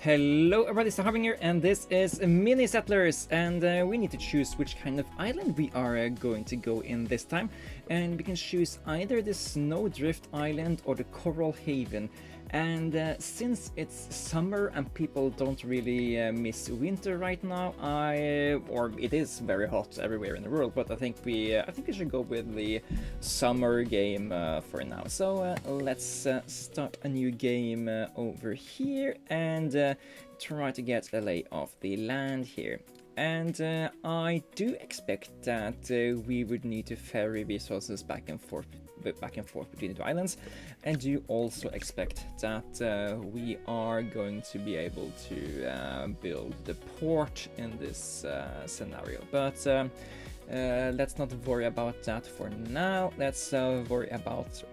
Hello everybody, it's Harbinger and this is Mini Settlers, and we need to choose which kind of island we are going to go in this time, and we can choose either the Snowdrift Island or the Coral Haven. And since it's summer and people don't really miss winter right now, or it is very hot everywhere in the world, but I think we should go with the summer game for now. So let's start a new game over here and try to get a lay of the land here. And I do expect that we would need to ferry resources back and forth between the two islands. And do also expect that we are going to be able to build the port in this scenario. But let's not worry about that for now. Let's worry about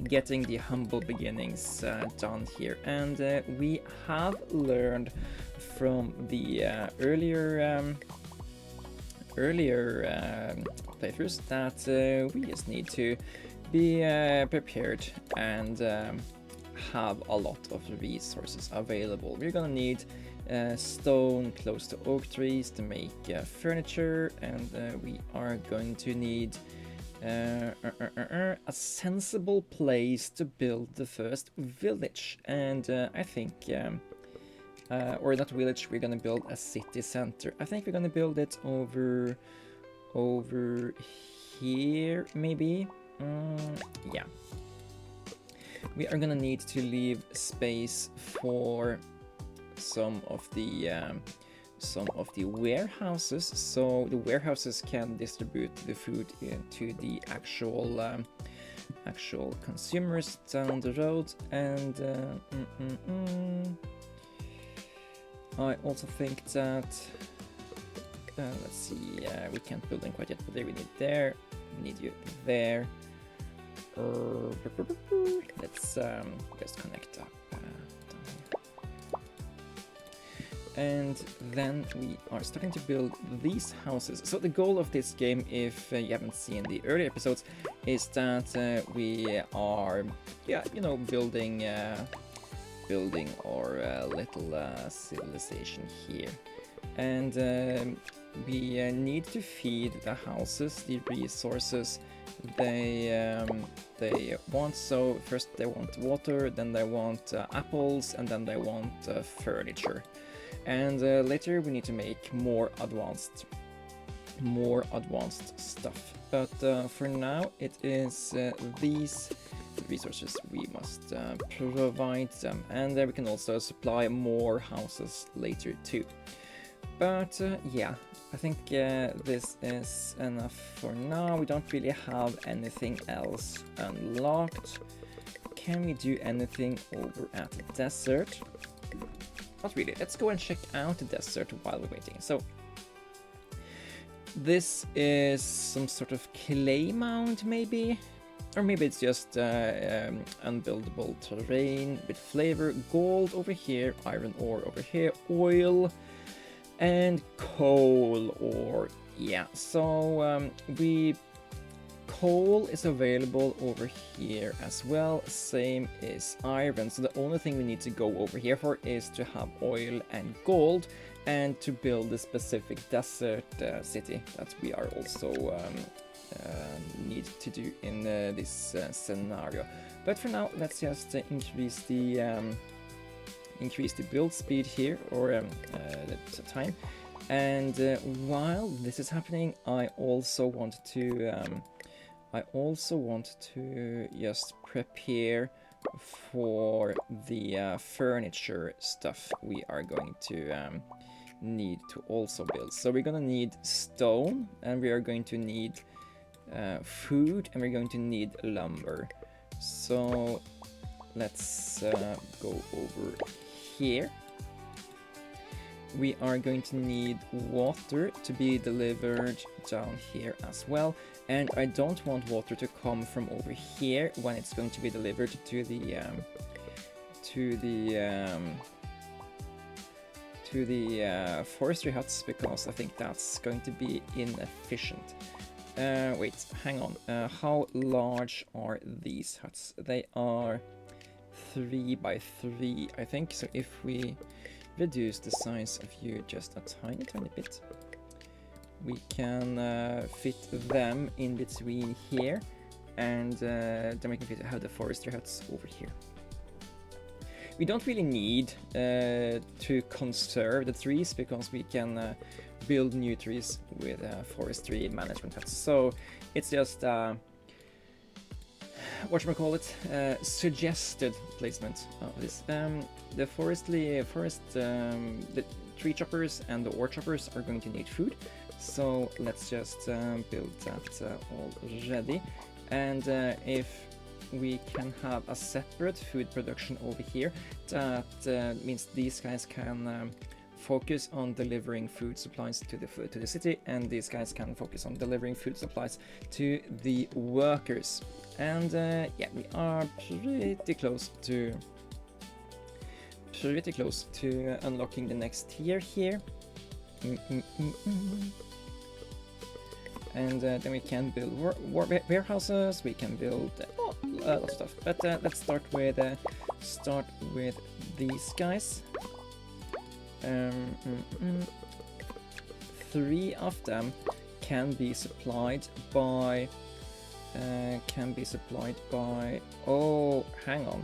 getting the humble beginnings done here. And we have learned from the earlier playthroughs that we just need to be prepared and have a lot of resources available. We're gonna need stone close to oak trees to make furniture, and we are going to need a sensible place to build the first village. And I think or not village, we're gonna build a city center. I think we're gonna build it over here, maybe. Yeah, we are gonna need to leave space for some of the warehouses, so the warehouses can distribute the food to the actual consumers down the road. And I also think that let's see, we can't build them quite yet, but there we need there, we need you there. Let's just connect up down here. And then we are starting to build these houses. So the goal of this game, if you haven't seen the earlier episodes, is that we are, building our little civilization here. And we need to feed the houses the resources they want. So first they want water, then they want apples, and then they want furniture. And later we need to make more advanced stuff. But for now it is these resources we must provide them, and we can also supply more houses later too. But yeah, I think this is enough for now. We don't really have anything else unlocked. Can we do anything over at the desert? Not really. Let's go and check out the desert while we're waiting. So this is some sort of clay mound, maybe? Or maybe it's just unbuildable terrain with flavor. Gold over here, iron ore over here, oil, and coal ore. Yeah, so coal is available over here as well, same is iron. So the only thing we need to go over here for is to have oil and gold, and to build a specific desert city that we are also need to do in this scenario. But for now, let's just increase the build speed here, or the time. And while this is happening, I also want to just prepare for the furniture stuff we are going to need to also build. So we're gonna need stone, and we are going to need food, and we're going to need lumber. So let's go over here. We are going to need water to be delivered down here as well, and I don't want water to come from over here when it's going to be delivered to the forestry huts, because I think that's going to be inefficient. Wait, hang on. How large are these huts? They are 3 by 3, I think. So if we reduce the size of you just a tiny bit, we can fit them in between here, and then we can have the forestry huts over here. We don't really need to conserve the trees, because we can build new trees with forestry management huts. So it's just suggested placement of this. The tree choppers and the ore choppers are going to need food, so let's just build that already. And if we can have a separate food production over here, that means these guys can focus on delivering food supplies to the city, and these guys can focus on delivering food supplies to the workers. And yeah, we are pretty close to unlocking the next tier here. And then we can build warehouses. We can build a lot of stuff. But let's start with these guys. 3 of them can be supplied by. Oh, hang on.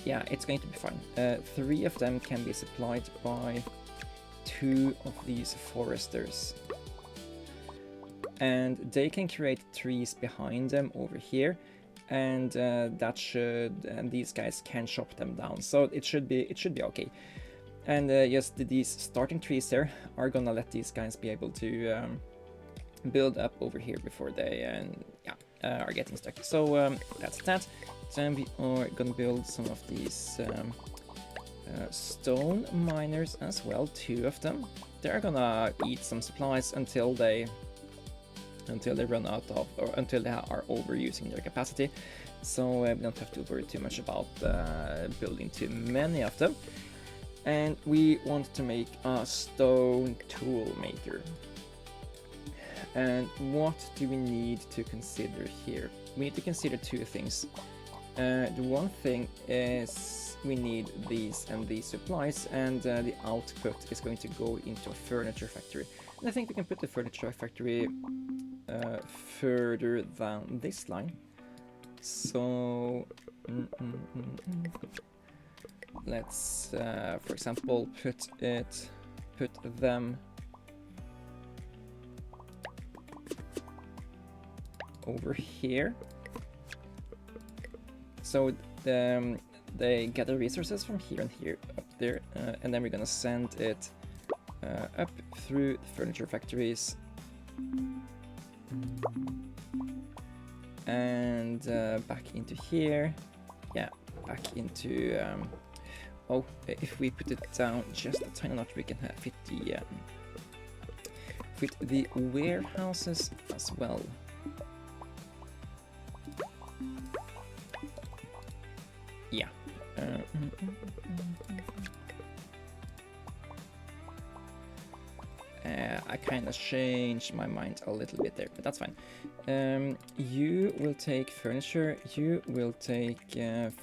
Yeah, it's going to be fine. 3 of them can be supplied by 2 of these foresters, and they can create trees behind them over here, and these guys can chop them down, so it should be okay. And yes, these starting trees there are gonna let these guys be able to build up over here before they are getting stuck. So that's that. Then we are gonna build some of these stone miners as well, 2 of them. They're gonna eat some supplies until they run out of, or until they are overusing their capacity. So we don't have to worry too much about building too many of them. And we want to make a stone tool maker. And what do we need to consider here? We need to consider 2 things. The one thing is we need these and these supplies, and the output is going to go into a furniture factory. And I think we can put the furniture factory further down this line. So let's, for example, put them over here. So they gather resources from here and here up there, and then we're gonna send it up through the furniture factories and back into here. Yeah, back into oh, if we put it down just a tiny notch, we can fit the warehouses as well. Yeah. I kind of changed my mind a little bit there, but that's fine. You will take furniture, you will take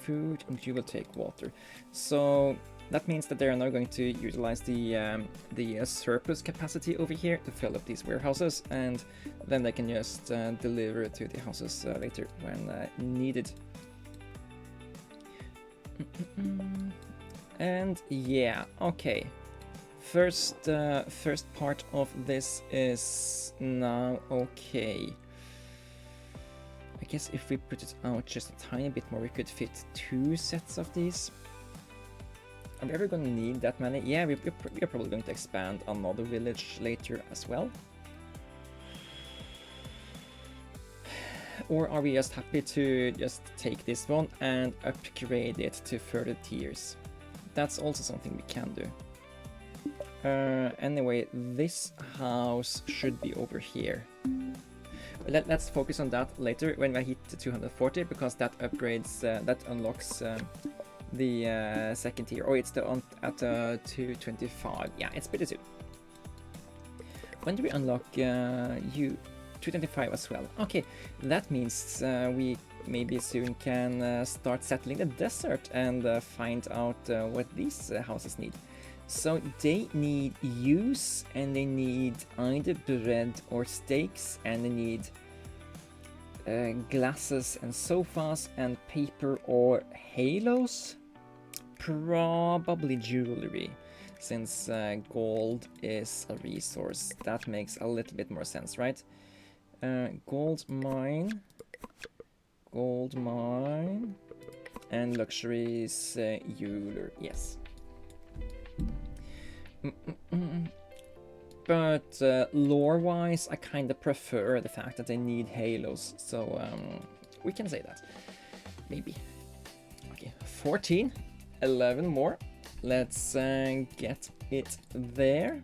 food, and you will take water. So that means that they are now going to utilize the surplus capacity over here to fill up these warehouses, and then they can just deliver to the houses later when needed. And yeah, okay. First part of this is now okay. I guess if we put it out just a tiny bit more, we could fit 2 sets of these. Are we ever going to need that many? Yeah, we're probably going to expand another village later as well. Or are we just happy to just take this one and upgrade it to further tiers? That's also something we can do. Anyway, this house should be over here. Let's focus on that later when I hit 240, because that upgrades, that unlocks the second tier. Oh, it's at 225. Yeah, it's pretty soon. When do we unlock you? 225 as well. Okay, that means we maybe soon can start settling the desert and find out what these houses need. So they need use, and they need either bread or steaks, and they need glasses and sofas and paper or halos. Probably jewelry, since gold is a resource. That makes a little bit more sense, right? Gold mine, and luxuries, jeweler, yes. But lore-wise, I kind of prefer the fact that they need halos, so we can say that. Maybe. Okay, 14, 11 more. Let's get it there.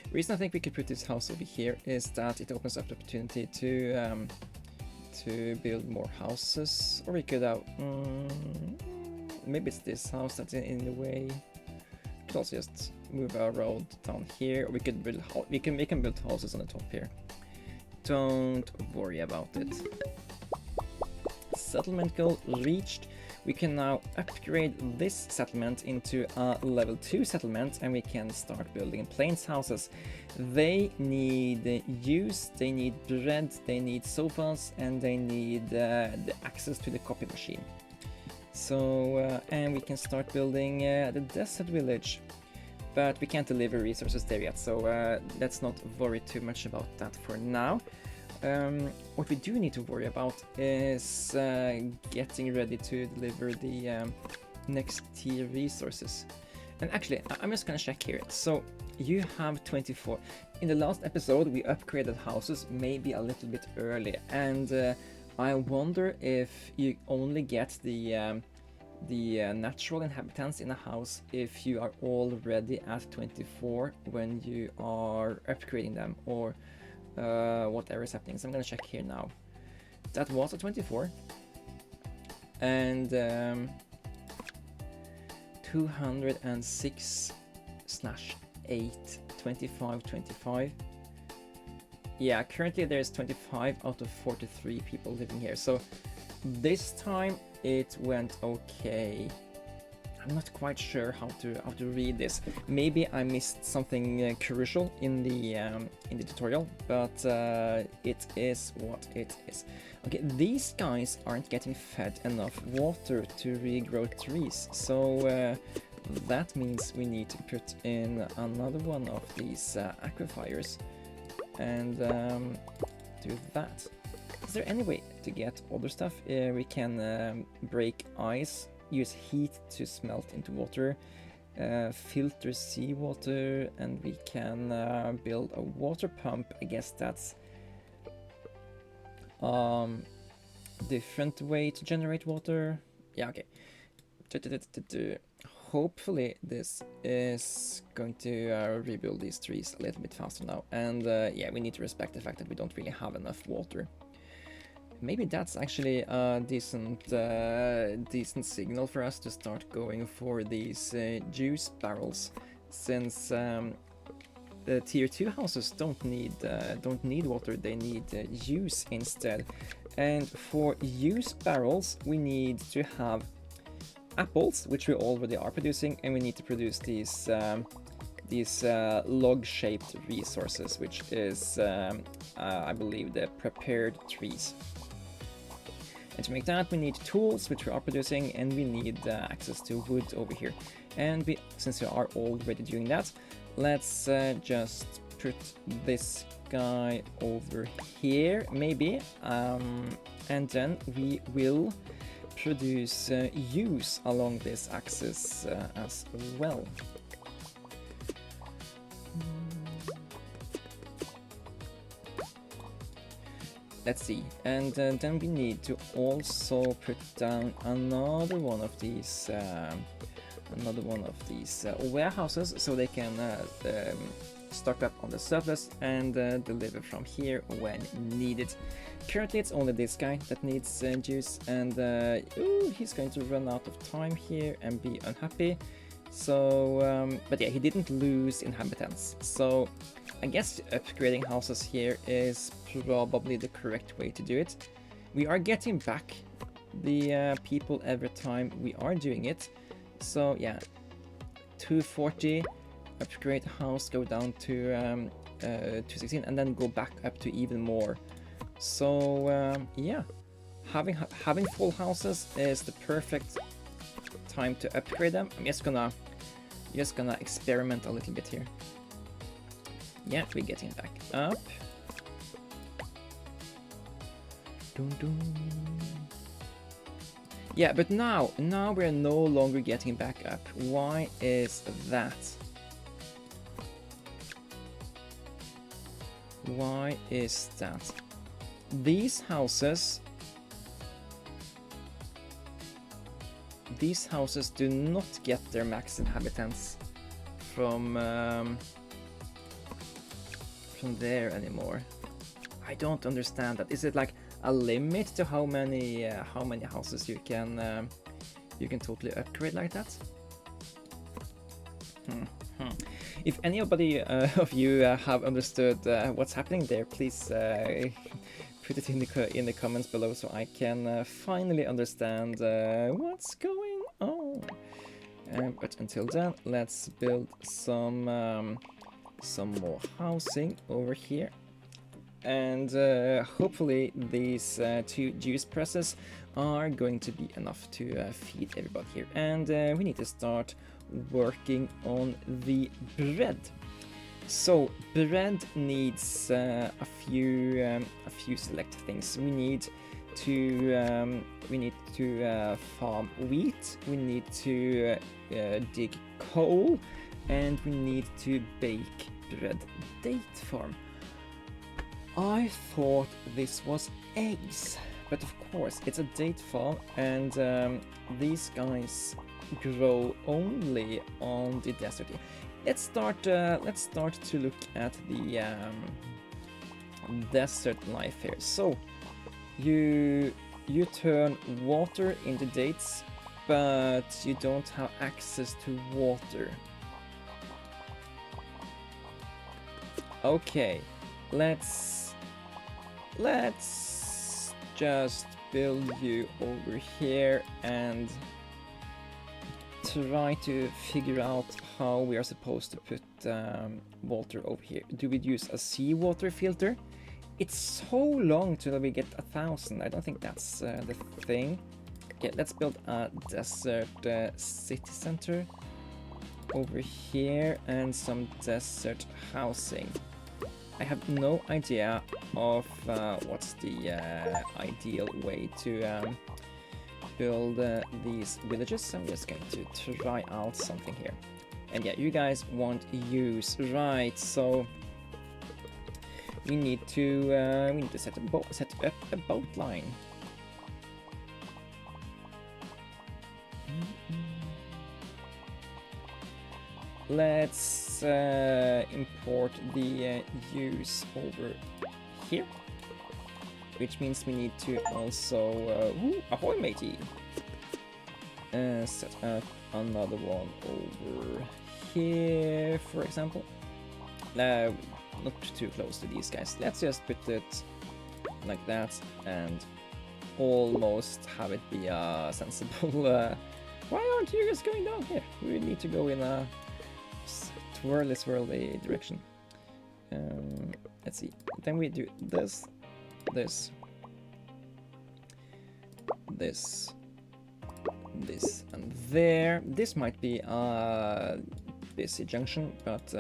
The reason I think we could put this house over here is that it opens up the opportunity to build more houses, or we could have maybe it's this house that's in the way. We could also just move our road down here, or we could build we can build houses on the top here. Don't worry about it. Settlement goal reached. We can now upgrade this settlement into a level 2 settlement, and we can start building plains houses. They need use, they need bread, they need sofas, and they need the access to the copy machine. So, and we can start building the desert village, but we can't deliver resources there yet, so let's not worry too much about that for now. What we do need to worry about is getting ready to deliver the next tier resources. And actually, I'm just gonna check here. So you have 24. In the last episode, we upgraded houses maybe a little bit early, and I wonder if you only get the natural inhabitants in a house if you are already at 24 when you are upgrading them, or whatever is happening. So I'm gonna check here now. That was a 24, and 206/8, 25. Yeah, currently there's 25 out of 43 people living here. So this time it went okay. I'm not quite sure how to read this. Maybe I missed something crucial in the tutorial, but it is what it is. Okay, these guys aren't getting fed enough water to regrow trees, so that means we need to put in another one of these aquifers and do that. Is there any way to get other stuff? We can break ice, use heat to smelt into water, filter seawater, and we can build a water pump. I guess that's different way to generate water. Yeah, okay. Hopefully this is going to rebuild these trees a little bit faster now. And yeah, we need to respect the fact that we don't really have enough water. Maybe that's actually a decent signal for us to start going for these juice barrels, since the tier 2 houses don't need water, they need juice instead. And for juice barrels, we need to have apples, which we already are producing, and we need to produce these log-shaped resources, which is I believe the prepared trees. And to make that, we need tools, which we are producing, and we need access to wood over here. And since we are already doing that, let's just put this guy over here, maybe, and then we will produce use along this axis as well. Let's see, and then we need to also put down another one of these warehouses, so they can stock up on the surplus and deliver from here when needed. Currently it's only this guy that needs juice, and ooh, he's going to run out of time here and be unhappy. So, but yeah, he didn't lose inhabitants. So I guess upgrading houses here is probably the correct way to do it. We are getting back the people every time we are doing it. So yeah, 240, upgrade house, go down to 216, and then go back up to even more. So yeah, having full houses is the perfect time to upgrade them. I'm just gonna experiment a little bit here. Yeah, we're getting back up. Dun, dun. Yeah, but now we're no longer getting back up. Why is that? Why is that? These houses do not get their max inhabitants from there anymore. I don't understand that. Is it like a limit to how many houses you can totally upgrade like that? If anybody of you have understood what's happening there, please put it in the comments below so I can finally understand what's going on. But until then, let's build some more housing over here. And hopefully these 2 juice presses are going to be enough to feed everybody here. And we need to start working on the bread. So bread needs a few select things. We need to farm wheat. We need to dig coal, and we need to bake bread. Date farm. I thought this was eggs, but of course it's a date farm, and these guys grow only on the desert. Let's start to look at the desert life here. So you turn water into dates, but you don't have access to water. Okay, let's just build you over here and try to figure out how we are supposed to put water over here. Do we use a seawater filter? It's so long till we get 1,000. I don't think that's the thing. Okay, let's build a desert city center over here and some desert housing. I have no idea of what's the ideal way to build these villages. I'm just going to try out something here. And yeah, you guys want use, right? So we need to set up a boat line. Let's import the use over here, which means we need to also ahoy matey, set up another one over here, for example. Not too close to these guys. Let's just put it like that and almost have it be a sensible. Why aren't you guys going down here? We need to go in a swirly direction. Let's see. Then we do this, this, and there. This might be a busy junction, but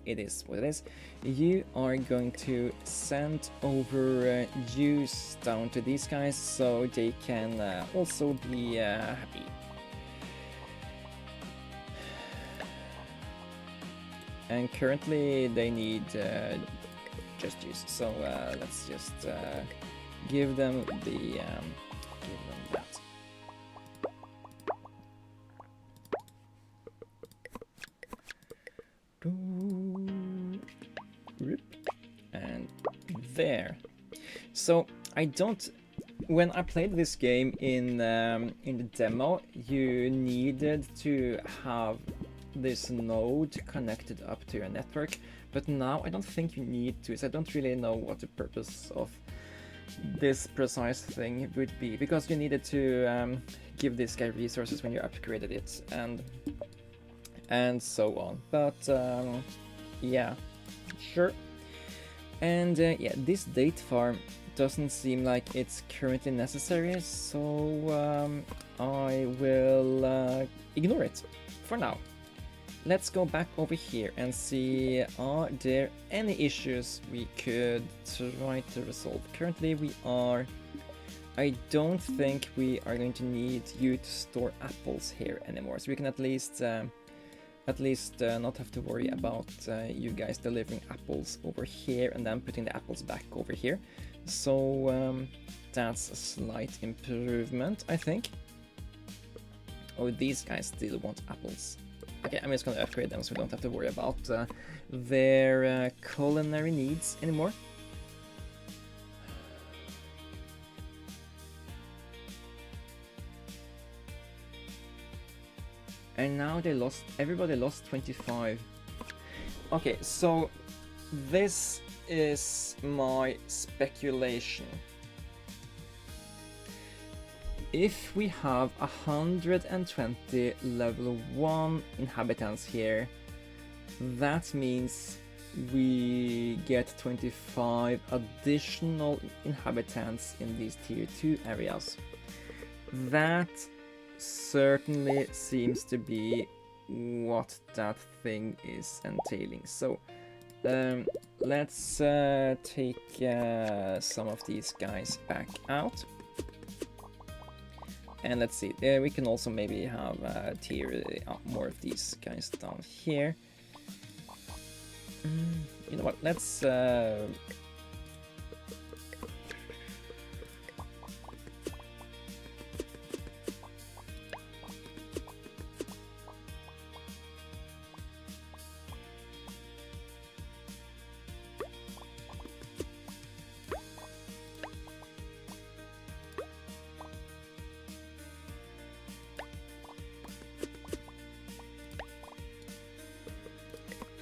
it is what it is. You are going to send over juice down to these guys so they can also be happy. And currently they need just juice, so let's just give them that. And there. So I don't. When I played this game in the demo, you needed to have this node connected up to your network, but now I don't think you need to, so I don't really know what the purpose of this precise thing would be, because you needed to give this guy resources when you upgraded it, and so on. But yeah, sure. And yeah, this date farm doesn't seem like it's currently necessary, so I will ignore it for now. Let's go back over here and see, are there any issues we could try to resolve? Currently I don't think we are going to need you to store apples here anymore, so we can at least not have to worry about you guys delivering apples over here and then putting the apples back over here. So that's a slight improvement, I think. Oh, these guys still want apples. Okay, I'm just gonna upgrade them so we don't have to worry about their culinary needs anymore. And now everybody lost 25. Okay, so this is my speculation. If we have 120 level 1 inhabitants here, that means we get 25 additional inhabitants in these tier 2 areas. That certainly seems to be what that thing is entailing. So let's take some of these guys back out. And let's see, we can also maybe have tier more of these guys down here. You know what, let's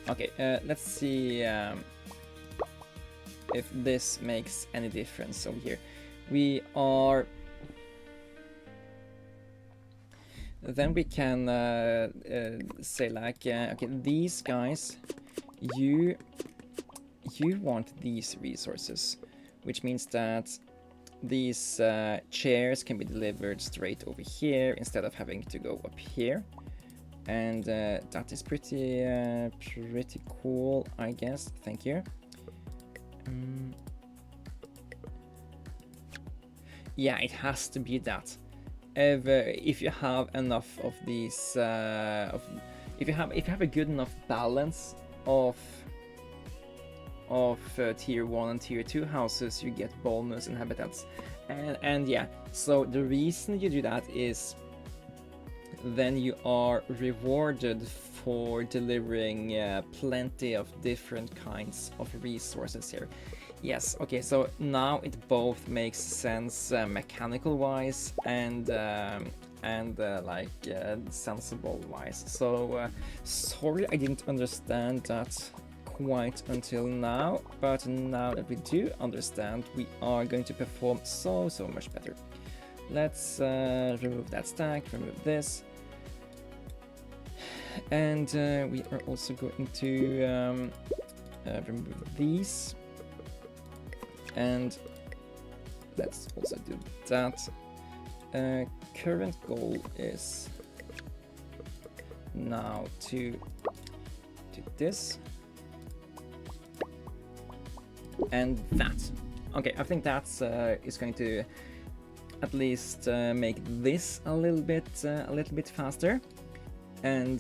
okay, let's see if this makes any difference over here. We are... Then we can say like, okay, these guys, you want these resources, which means that these chairs can be delivered straight over here instead of having to go up here. And that is pretty cool, I guess. Thank you. Yeah, it has to be that. If you have enough of these, if you have a good enough balance of tier 1 and tier 2 houses, you get bonus inhabitants. And yeah, so the reason you do that is then you are rewarded for delivering plenty of different kinds of resources here. Yes, okay, so now it both makes sense mechanical wise and like sensible wise. So sorry I didn't understand that quite until now, but now that we do understand, we are going to perform so much better. Let's remove that stack, remove this. And we are also going to remove these, and let's also do that. Current goal is now to do this and that. Okay, I think that's is going to at least make this a little bit faster. And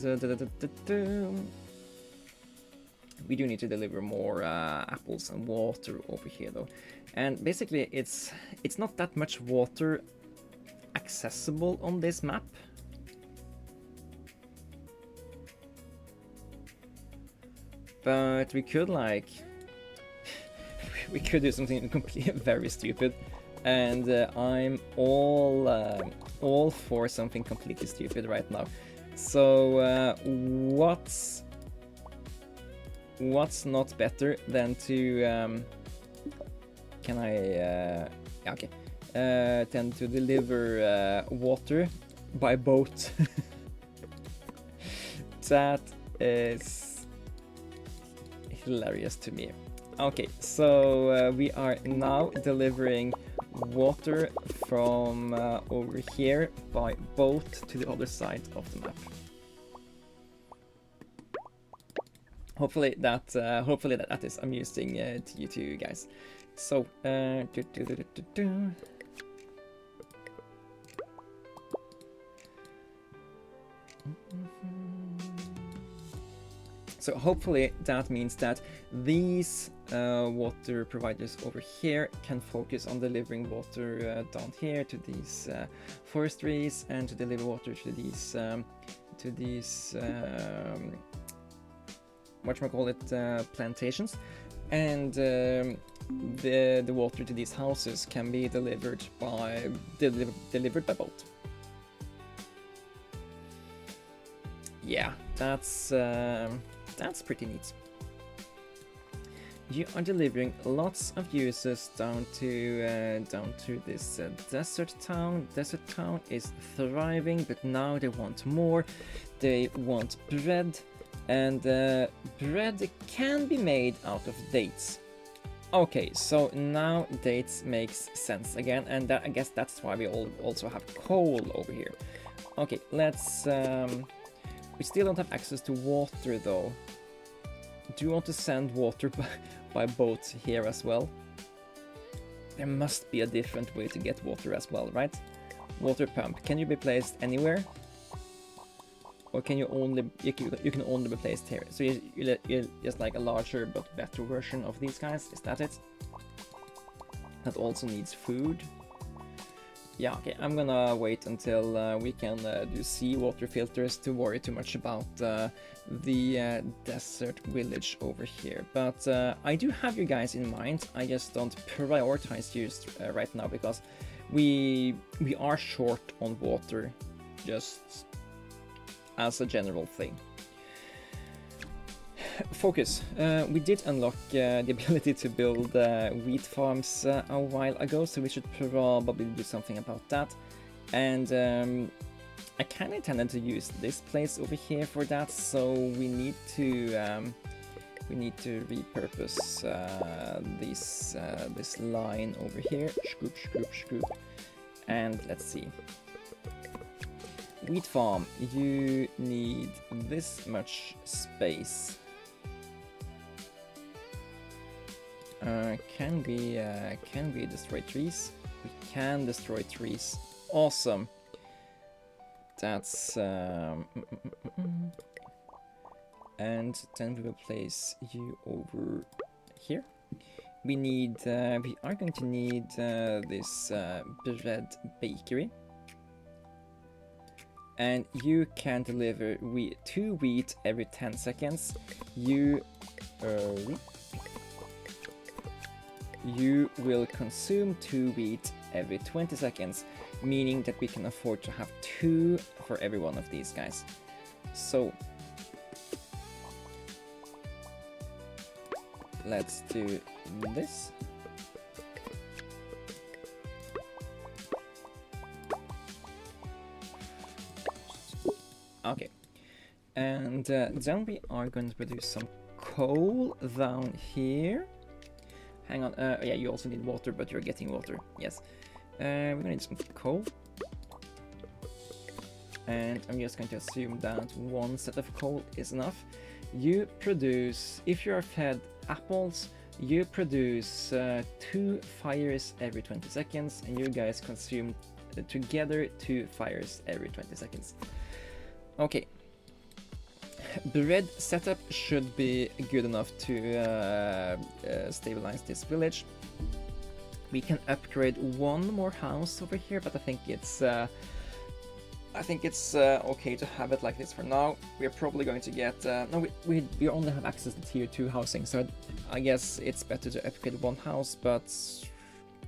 we do need to deliver more apples and water over here though. And basically it's not that much water accessible on this map. But we could like we could do something completely very stupid, and I'm all for something completely stupid right now. So what's not better than to can I yeah, okay, tend to deliver water by boat? That is hilarious to me. Okay, so we are now delivering water from over here by boat to the other side of the map. Hopefully that is amusing to you two guys. So so hopefully that means that these water providers over here can focus on delivering water down here to these forestries, and to deliver water to these plantations, and the water to these houses can be delivered by boat. Yeah, that's pretty neat. You are delivering lots of uses down to this desert town. Desert town is thriving, but now they want more. They want bread, and bread can be made out of dates. Okay, so now dates makes sense again, and I guess that's why we also have coal over here. Okay, let's. We still don't have access to water though. Do you want to send water by boat here as well? There must be a different way to get water as well, right? Water pump. Can you be placed anywhere? Or can you only you can only be placed here? So you're just like a larger but better version of these guys. Is that it? That also needs food. Yeah, okay, I'm gonna wait until we can do seawater filters to worry too much about the desert village over here. But I do have you guys in mind. I just don't prioritize you right now because we are short on water, just as a general thing. Focus. We did unlock the ability to build wheat farms a while ago, so we should probably do something about that. And I kind of intended to use this place over here for that, so we need to repurpose this line over here. Scoop, scoop, scoop. And let's see. Wheat farm, you need this much space. Can we destroy trees? We can destroy trees. Awesome. That's and then we will place you over here. We are going to need this bread bakery. And you can deliver 2 wheat every 10 seconds. You will consume 2 wheat every 20 seconds, meaning that we can afford to have 2 for every one of these guys. So let's do this. Okay, and then we are going to produce some coal down here. Hang on, yeah, you also need water, but you're getting water, yes. We're gonna need some coal. And I'm just going to assume that 1 set of coal is enough. You produce, if you're fed apples, you produce 2 fires every 20 seconds, and you guys consume together 2 fires every 20 seconds. Okay. Bread setup should be good enough to stabilize this village. We can upgrade 1 more house over here, but I think it's okay to have it like this for now. We're probably going to get no, we only have access to tier 2 housing, so I guess it's better to upgrade 1 house, but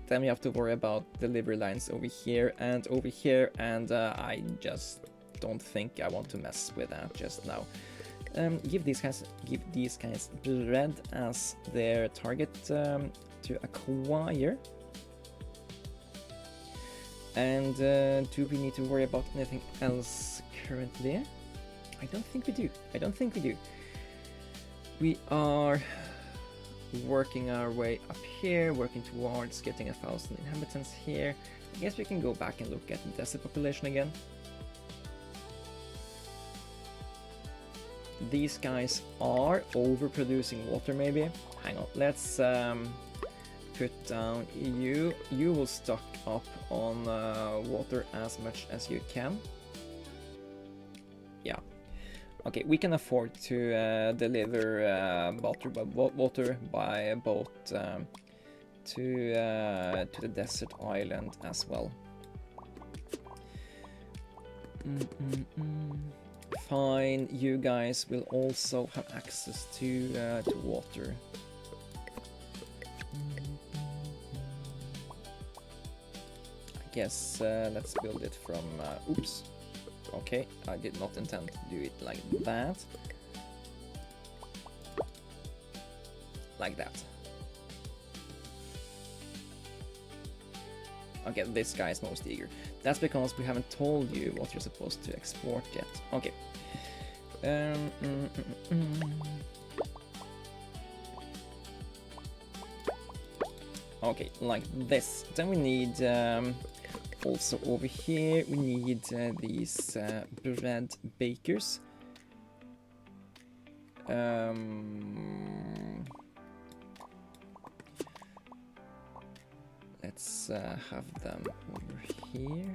then we have to worry about delivery lines over here and over here, and I just don't think I want to mess with that just now. Give these guys bread as their target to acquire. And do we need to worry about anything else currently? I don't think we do. I don't think we do. We are working our way up here, working towards getting 1,000 inhabitants here. I guess we can go back and look at the desert population again. These guys are overproducing water maybe. Hang on, let's put down you. You will stock up on water as much as you can. Yeah. Okay, we can afford to deliver water by boat to the desert island as well. Fine, you guys will also have access to water. I guess let's build it from. Oops. Okay, I did not intend to do it like that. Like that. Okay, this guy is most eager. That's because we haven't told you what you're supposed to export yet. Okay. Okay, like this. Then we need also over here we need these bread bakers. Let's have them over here.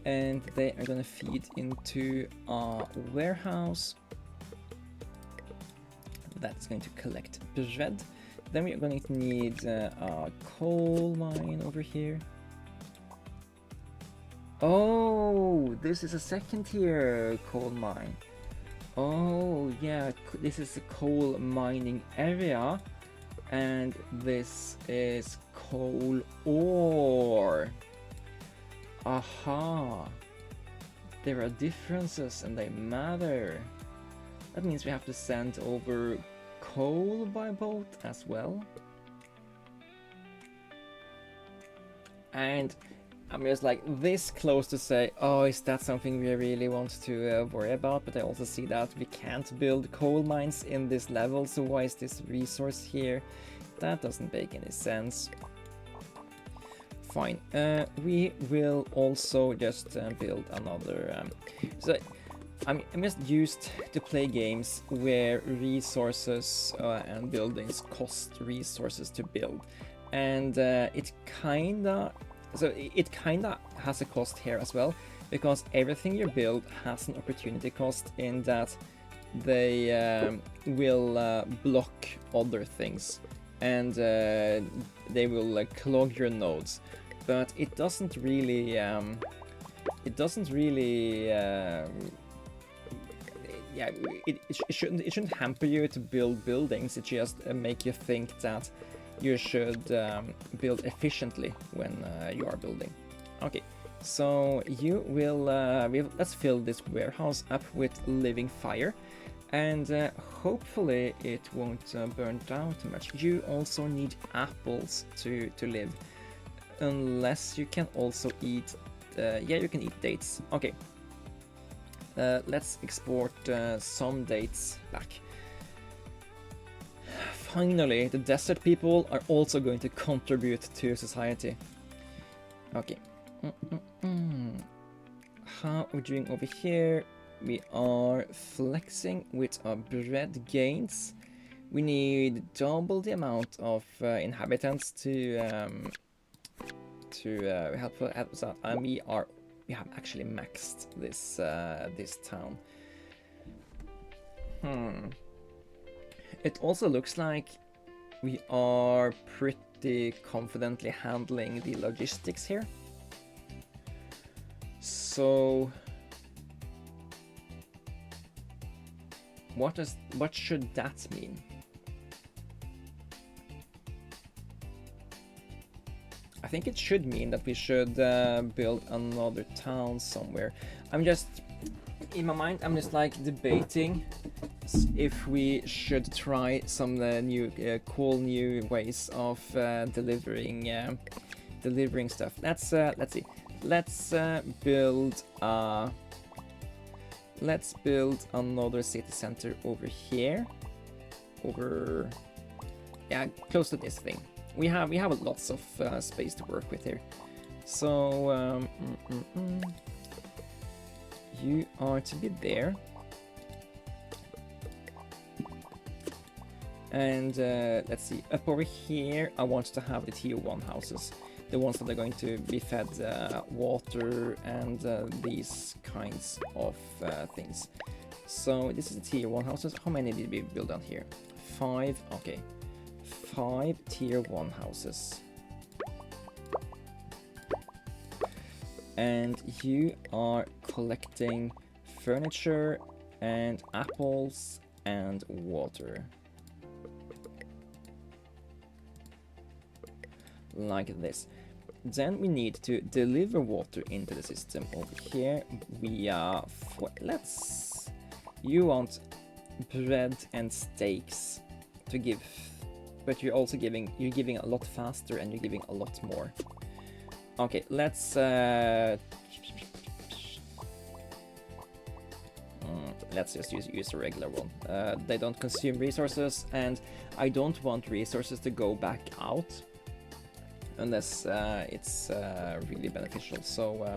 And they are gonna feed into our warehouse. That's going to collect bread. Then we are going to need a coal mine over here. Oh, this is a second tier coal mine. Oh yeah, this is a coal mining area, and this is coal ore. Aha! There are differences and they matter. That means we have to send over coal by boat as well. And I'm just like this close to say, oh, is that something we really want to worry about? But I also see that we can't build coal mines in this level, so why is this resource here? That doesn't make any sense. Fine, we will also just build another... so I'm just used to play games where resources and buildings cost resources to build. And it kinda has a cost here as well, because everything you build has an opportunity cost in that they will block other things, and they will clog your nodes. But it doesn't really yeah, it shouldn't hamper you to build buildings. It just make you think that you should build efficiently when you are building. Okay, so you will let's fill this warehouse up with living fire, and hopefully it won't burn down too much. You also need apples to live, unless you can also eat. Yeah, you can eat dates. Okay. Let's export some dates back. Finally, the desert people are also going to contribute to society. Okay. How are we doing over here? We are flexing with our bread gains. We need double the amount of inhabitants to help us out, and we have actually maxed this this town. It also looks like we are pretty confidently handling the logistics here. So what should that mean? think it should mean that we should build another town somewhere. I'm just, in my mind, I'm just like debating if we should try some new, cool new ways of delivering stuff. Let's see. Let's build another city center over here. Yeah, close to this thing. We have lots of space to work with here. So you are to be there, and let's see. Up over here, I want to have the tier 1 houses, the ones that are going to be fed water and these kinds of things. So this is the tier 1 houses. How many did we build on here? 5. Okay. 5 tier 1 houses. And you are collecting furniture and apples and water. Like this. Then we need to deliver water into the system over here via, you want bread and steaks to give, but you're giving a lot faster and you're giving a lot more. Okay, let's just use a regular one. They don't consume resources, and I don't want resources to go back out unless it's really beneficial. So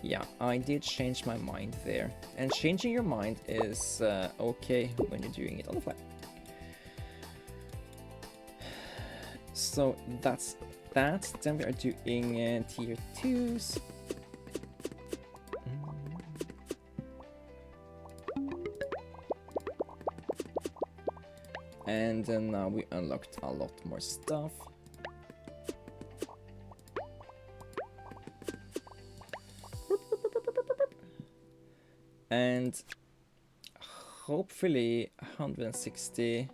yeah, I did change my mind there, and changing your mind is okay when you're doing it on the fly. So that's that. Then we are doing tier 2s. And then now we unlocked a lot more stuff. And hopefully 160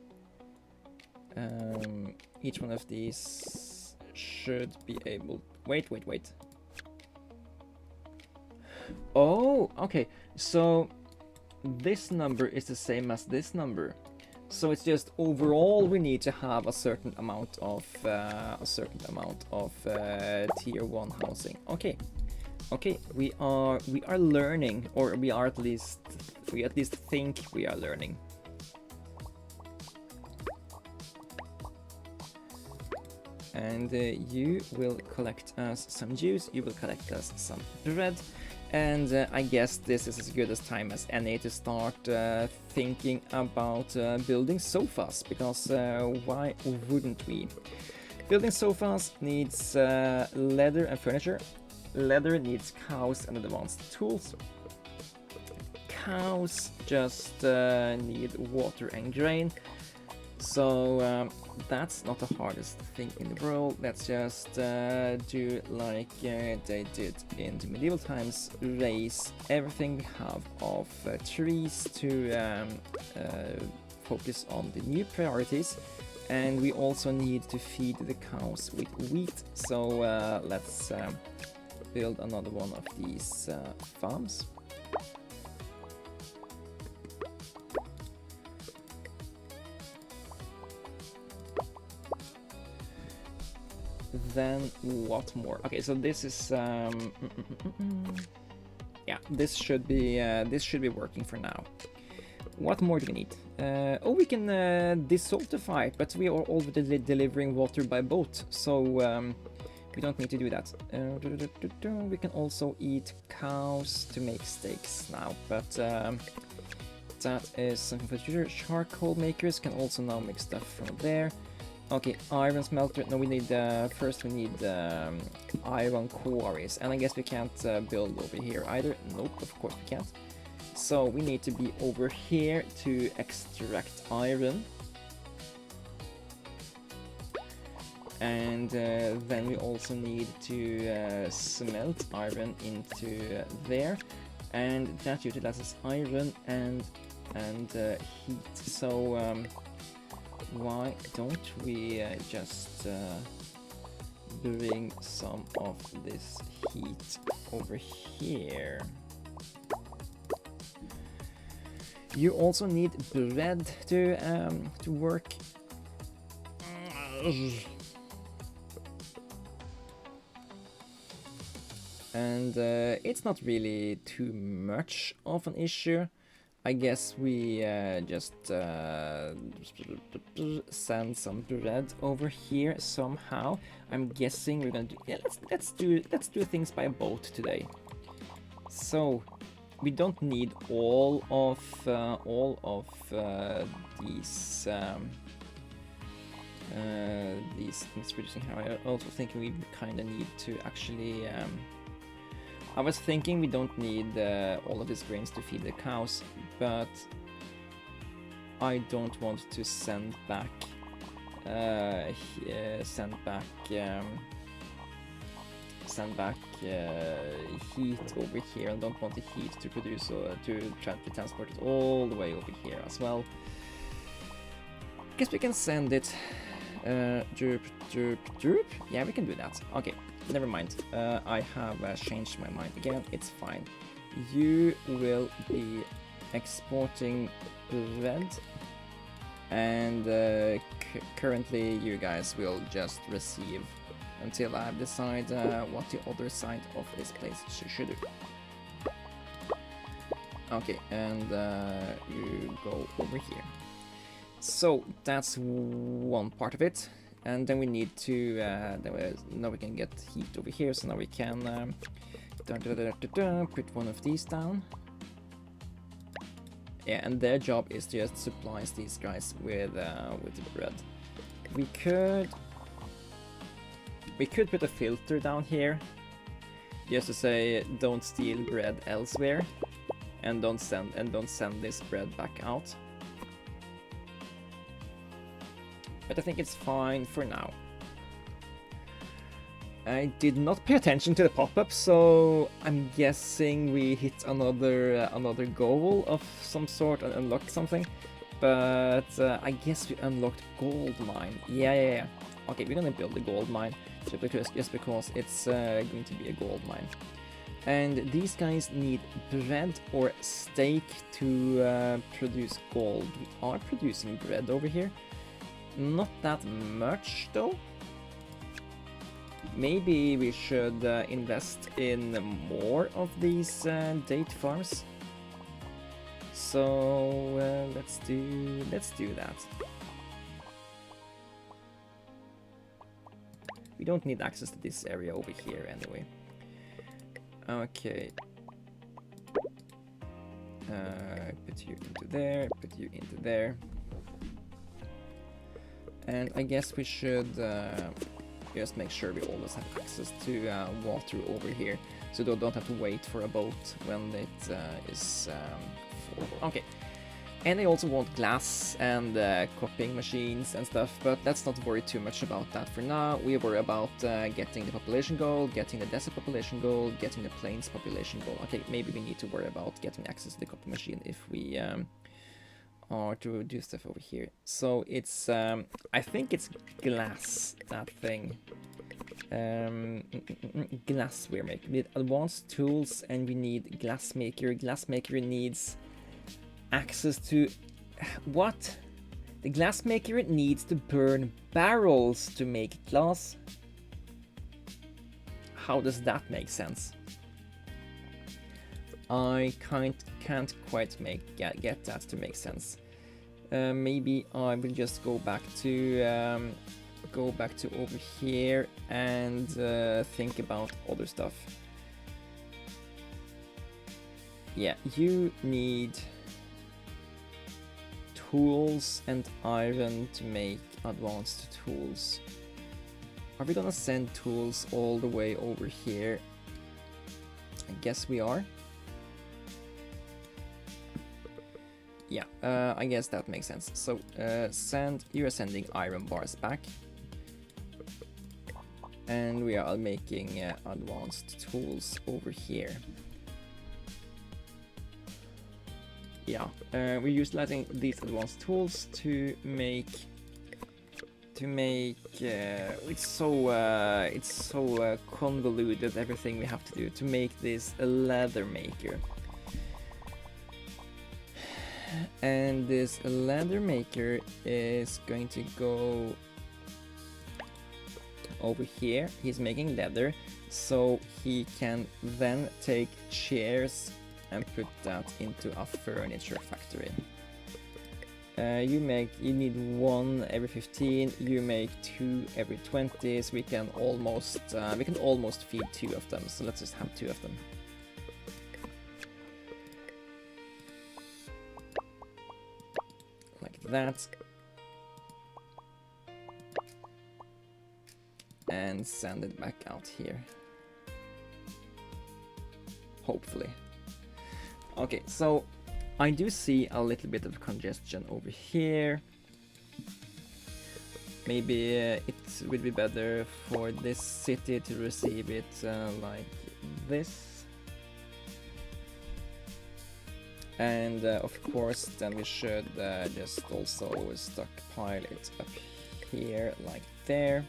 each one of these should be able. Wait. Oh, okay. So this number is the same as this number. So it's just overall we need to have a certain amount of tier 1 housing. Okay, we are learning, or we at least think we are learning. And you will collect us some juice, you will collect us some bread, and I guess this is as good a time as any to start thinking about building sofas, because why wouldn't we? Building sofas needs leather and furniture. Leather needs cows and advanced tools. Cows just need water and grain. So that's not the hardest thing in the world. Let's just do like they did in the medieval times, raise everything we have of trees to focus on the new priorities. And we also need to feed the cows with wheat. So let's build another one of these farms. Then what more? Okay, so this is yeah, this should be working for now. What more do we need? Oh, we can desaltify, but we are already delivering water by boat, so we don't need to do that. We can also eat cows to make steaks now, but that is something for the future. Charcoal makers can also now make stuff from there. Okay, iron smelter. No, we need first we need iron quarries, and I guess we can't build over here either. Nope, of course we can't. So we need to be over here to extract iron, and then we also need to smelt iron into there, and that utilizes iron and heat. So why don't we just bring some of this heat over here. You also need bread to work. And it's not really too much of an issue. I guess we just send some bread over here somehow. I'm guessing we're gonna do, yeah, let's do things by boat today. So we don't need all of these things producing here. I also think we kind of need to actually. I was thinking we don't need all of these grains to feed the cows, but I don't want to send back heat over here. I don't want the heat to produce to transport it all the way over here as well. Guess we can send it. Droop. Yeah, we can do that. Okay. Never mind, I have changed my mind again, it's fine. You will be exporting bread, and currently you guys will just receive until I decide what the other side of this place should do. Okay, and you go over here. So that's one part of it. And then we need to, now we can get heat over here, so now we can put one of these down. Yeah, and their job is to just supply these guys with the bread. We could put a filter down here, just to say don't steal bread elsewhere, and don't send this bread back out. But I think it's fine for now. I did not pay attention to the pop-up, so I'm guessing we hit another goal of some sort and unlocked something. But I guess we unlocked gold mine. Yeah. Okay, we're gonna build a gold mine just because it's going to be a gold mine. And these guys need bread or steak to produce gold. We are producing bread over here. Not that much though. Maybe we should invest in more of these date farms. So let's do that. We don't need access to this area over here anyway. Okay. Put you into there, put you into there. And I guess we should just make sure we always have access to water over here, so they don't have to wait for a boat when it is full. Okay. And they also want glass and copying machines and stuff, but let's not worry too much about that for now. We worry about getting the population goal, getting the desert population goal, getting the plains population goal. Okay, maybe we need to worry about getting access to the copy machine if we are to do stuff over here. So it's, I think it's glass, that thing. Glass we're making. We need advanced tools and we need glassmaker. Glassmaker needs access to what? The glassmaker needs to burn barrels to make glass. How does that make sense? I can't quite get that to make sense. Maybe I will just go back to over here and think about other stuff. Yeah, you need tools and iron to make advanced tools. Are we gonna send tools all the way over here? I guess we are. Yeah, I guess that makes sense. So you are sending iron bars back. And we are making advanced tools over here. Yeah, we're utilizing these advanced tools to make to make it's so convoluted, everything we have to do to make this a leather maker. And this leather maker is going to go over here. He's making leather, so he can then take chairs and put that into a furniture factory. You need 1 every 15. You make 2 every 20. So we can almost feed 2 of them. So let's just have 2 of them. Like that. And send it back out here. Hopefully. Okay, so I do see a little bit of congestion over here. Maybe it would be better for this city to receive it like this. And of course, then we should just also stockpile it up here, like there.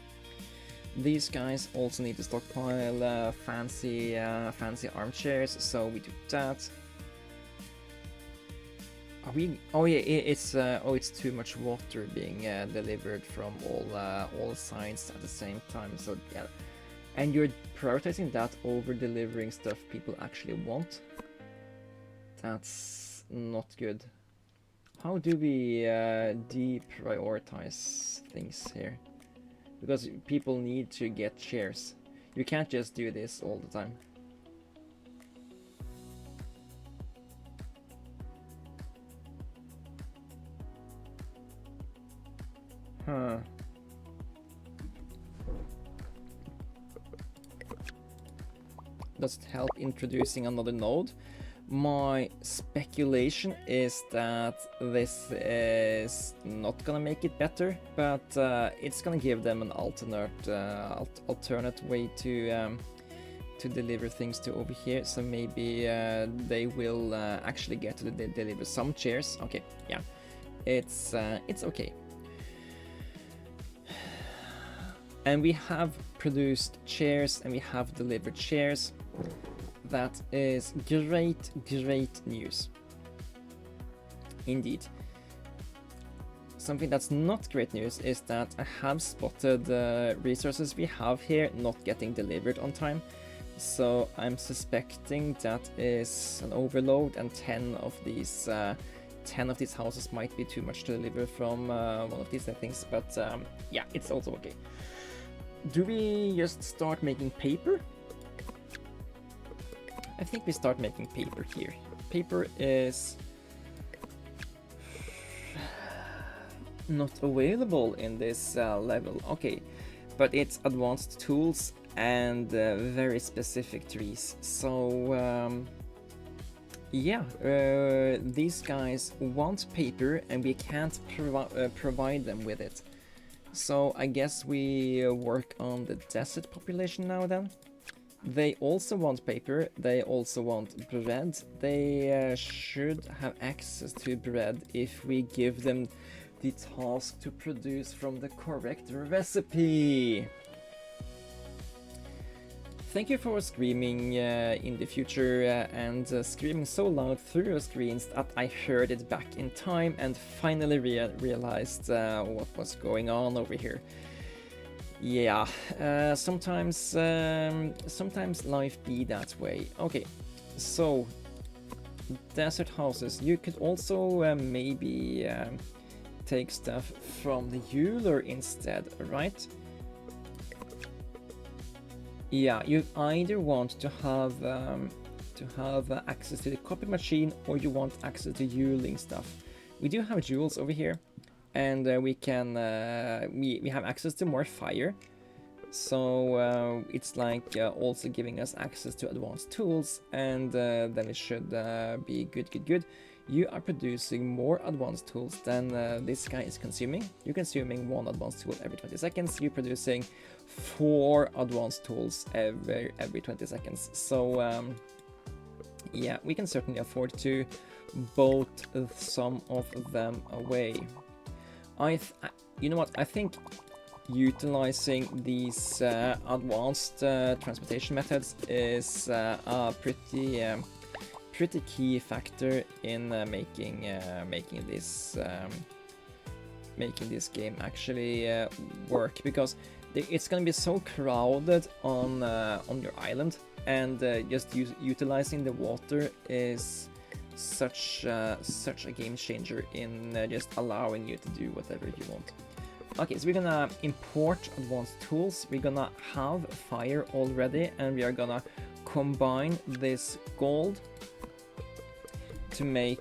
These guys also need to stockpile fancy armchairs, so we do that. Are we? Oh yeah, it's too much water being delivered from all sides at the same time. So yeah, and you're prioritizing that over delivering stuff people actually want. That's not good. How do we deprioritize things here? Because people need to get chairs. You can't just do this all the time. Huh. Does it help introducing another node? My speculation is that this is not gonna make it better, but it's gonna give them an alternate way to deliver things to over here. So maybe they will actually get to deliver some chairs. Okay, yeah, it's okay. And we have produced chairs and we have delivered chairs. That is great news. Indeed. Something that's not great news is that I have spotted the resources we have here not getting delivered on time. So I'm suspecting that is an overload, and 10 of these houses might be too much to deliver from one of these things. But yeah, it's also okay. Do we just start making paper? I think we start making paper here. Paper is not available in this level. Okay, but it's advanced tools and very specific trees. So yeah, these guys want paper and we can't provide them with it. So I guess we work on the desert population now then. They also want paper, they also want bread. They should have access to bread if we give them the task to produce from the correct recipe. Thank you for screaming in the future and screaming so loud through your screens that I heard it back in time and finally realized what was going on over here. Yeah, sometimes life be that way. Okay, so desert houses. You could also maybe take stuff from the jeweler instead, right? Yeah, you either want to have access to the copy machine or you want access to jeweling stuff. We do have jewels over here. And we can we have access to more fire, so it's like also giving us access to advanced tools, and then it should be good. You are producing more advanced tools than this guy is consuming. You're consuming 1 advanced tool every 20 seconds. You're producing 4 advanced tools every 20 seconds. So yeah, we can certainly afford to boat some of them away. You know what? I think utilizing these advanced transportation methods is a pretty key factor in making this game actually work, because it's going to be so crowded on your island, and just utilizing the water is such a game changer in just allowing you to do whatever you want. Okay, so we're gonna import advanced tools. We're gonna have fire already, and we are gonna combine this gold to make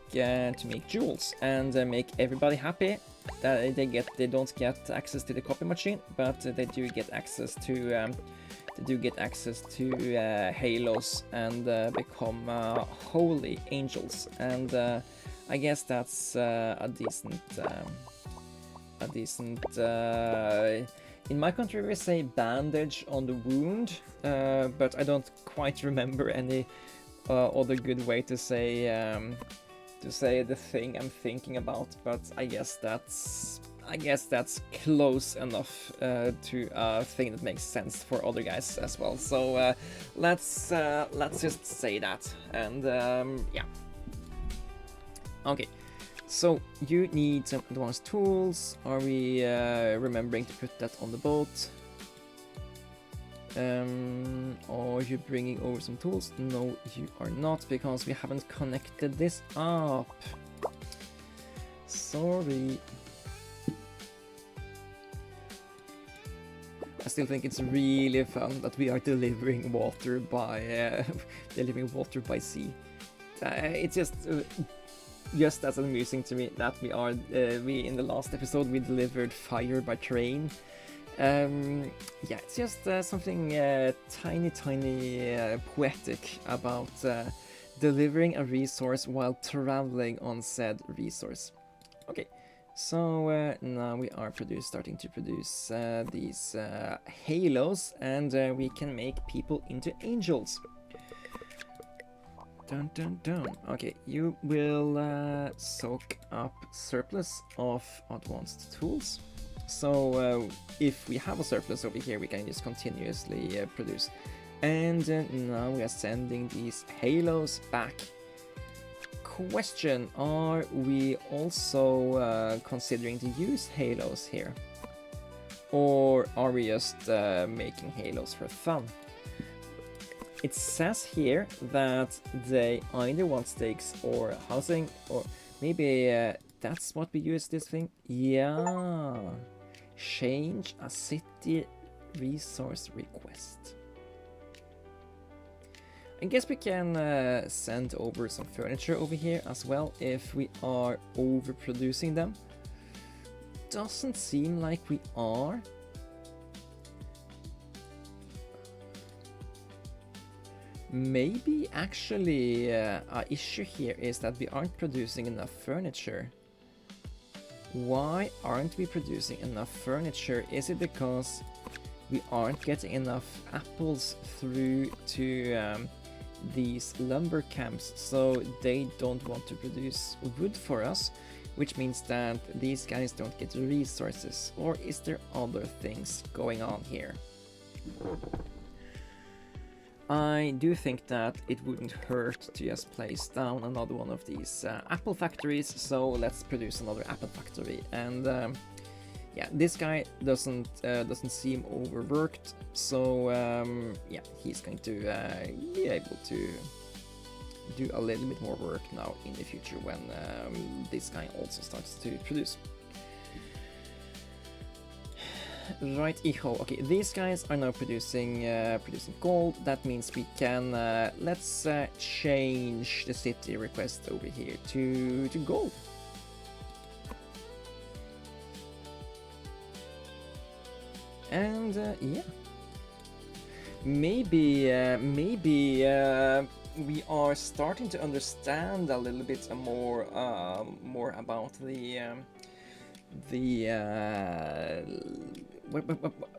jewels and make everybody happy. That they don't get access to the copy machine, but they do get access to halos and become holy angels. And I guess that's a decent. In my country we say bandage on the wound, but I don't quite remember any other good way to say the thing I'm thinking about. But I guess that's close enough to a thing that makes sense for other guys as well. So let's just say that. And yeah. Okay. So you need some advanced tools. Are we remembering to put that on the boat? Are you bringing over some tools? No, you are not, because we haven't connected this up. Sorry. I still think it's really fun that we are delivering water by sea. It's just as amusing to me that we in the last episode we delivered fire by train. Yeah, it's just something tiny poetic about delivering a resource while traveling on said resource. Okay, so now we are starting to produce these halos, and we can make people into angels. Dun dun dun. Okay, you will soak up surplus of advanced tools. So if we have a surplus over here, we can just continuously produce. And now we are sending these halos back. Question: are we also considering to use halos here, or are we just making halos for fun? It says here that they either want stakes or housing, or maybe that's what we use this thing. Yeah, change a city resource request. I guess we can send over some furniture over here as well if we are overproducing them. Doesn't seem like we are. Maybe actually our issue here is that we aren't producing enough furniture. Why aren't we producing enough furniture? Is it because we aren't getting enough apples through to these lumber camps, so they don't want to produce wood for us, which means that these guys don't get resources? Or is there other things going on here? I do think that it wouldn't hurt to just place down another one of these apple factories, so let's produce another apple factory. And yeah, this guy doesn't seem overworked, so yeah, he's going to be able to do a little bit more work now in the future when this guy also starts to produce. Right, okay, these guys are now producing gold. That means we can let's change the city request over here to gold. And yeah, maybe we are starting to understand a little bit more about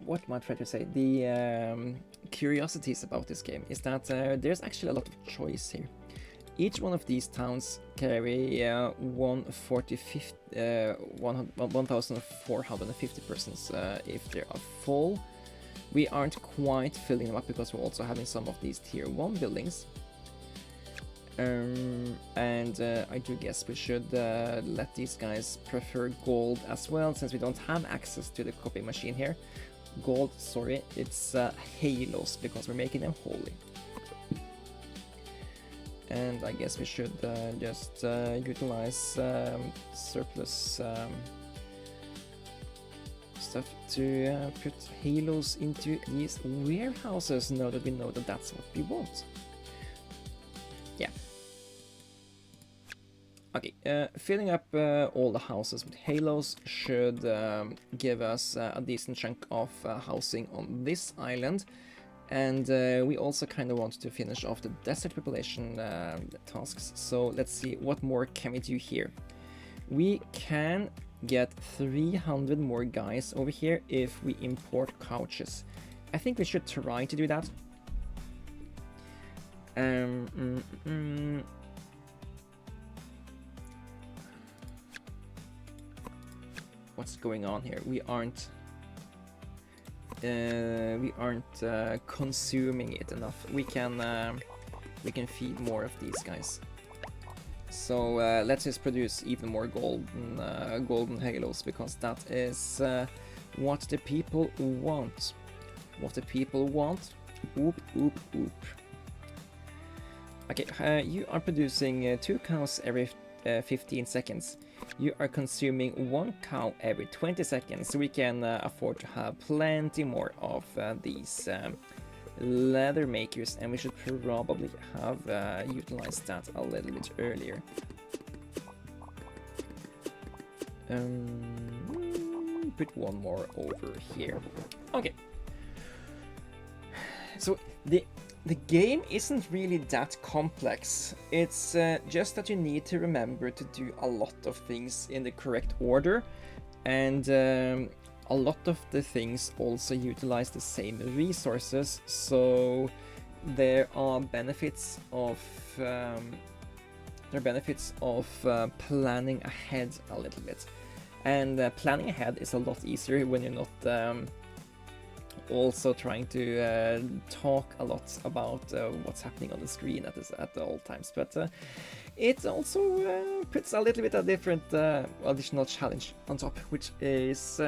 what am I trying to say? The curiosities about this game is that there's actually a lot of choice here. each one of these towns carry 1,450 persons if they are full. We aren't quite filling them up because we're also having some of these tier 1 buildings. I do guess we should let these guys prefer gold as well, since we don't have access to the copying machine here. Gold, sorry, it's halos, because we're making them holy. And I guess we should just utilize surplus stuff to put halos into these warehouses, now that we know that that's what we want. Yeah. Okay, filling up all the houses with halos should give us a decent chunk of housing on this island. And we also kind of want to finish off the desert population tasks. So let's see, what more can we do here? We can get 300 more guys over here if we import couches. I think we should try to do that. What's going on here? We aren't consuming it enough. We can feed more of these guys. So let's just produce even more golden halos, because that is what the people want. What the people want. Oop, oop, oop. Okay, you are producing 2 cows every 15 seconds. You are consuming 1 cow every 20 seconds, so we can afford to have plenty more of these leather makers, and we should probably have utilized that a little bit earlier. Put 1 more over here. Okay. So the game isn't really that complex. It's just that you need to remember to do a lot of things in the correct order, and a lot of the things also utilize the same resources, so there are benefits of planning ahead a little bit. And planning ahead is a lot easier when you're not also trying to talk a lot about what's happening on the screen at all times. But it also puts a little bit of different additional challenge on top, which is